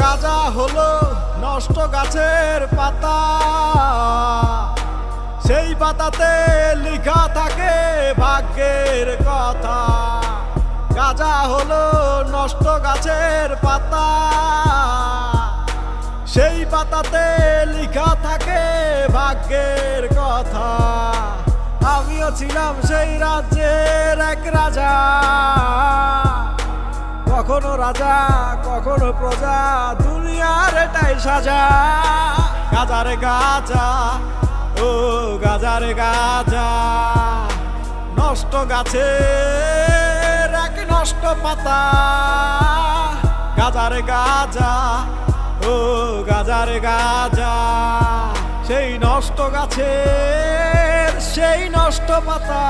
গাঁজা হলো নষ্ট গাছের পাতা, সেই পাতাতে লেখা থাকে ভাগ্যের কথা। গাঁজা হলো নষ্ট গাছের পাতা, সেই পাতাতে লেখা থাকে ভাগ্যের কথা। আমিও ছিলাম সেই রাজ্যের এক রাজা, কখনো রাজা কখনো প্রজা, দুনিয়ার এটাই সাজা। গাজারে গাজা, ও গাজারে গাজা, নষ্ট গাছের এক নষ্ট পাতা। গাজারে গাজা, ও গাজারে গাজা, সেই নষ্ট গাছের সেই নষ্ট পাতা।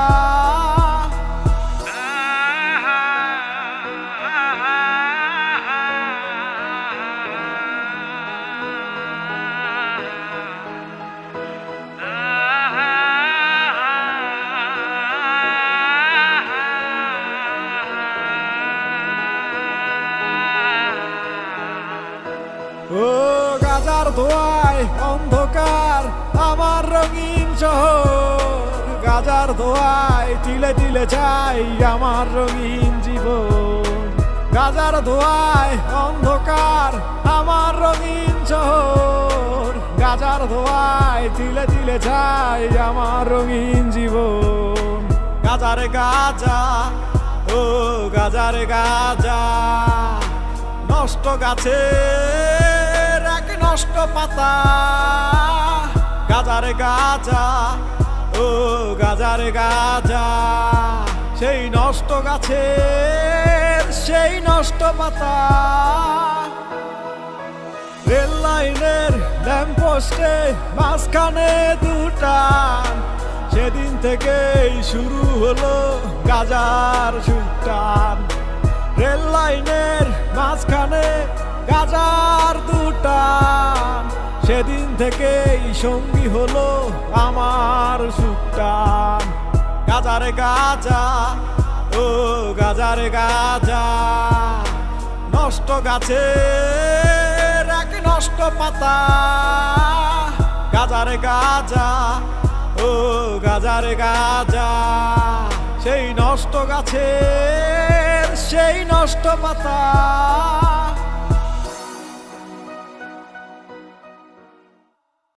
ও গাজার ধোঁয়ায় অন্ধকার আমার রঙিন শহর, গাজার ধোঁয়ায় তিলে তিলে চাই আমার রঙিন জীবন। গাজার ধোঁয়ায় অন্ধকার আমার রঙিন শহর, গাজার ধোঁয়ায় তিলে তিলে চাই আমার রঙিন জীবন। গাজারে গাজা, ও গাজারে গাজা, নষ্ট গাছের এক নষ্ট পাতা। গাজারে গাজা, ও গাজারে গাজা, সেই নষ্ট গাছের সেই নষ্ট পাতা। রেল লাইনের ল্যাম্পপোস্টে মাঝখানে দুটান, সেদিন থেকেই শুরু হলো গাজার সুটান। রেল লাইনের মাঝখানে গাজার দুটান, সেদিন থেকেই সঙ্গী হলো আমার সুটান। গাজারে গাজা, ও গাজারে গাজা, নষ্ট গাছের এক নষ্ট পাতা। গাজারে গাজা, ও গাজারে গাজা, সেই নষ্ট গাছের সেই নষ্ট পাতা।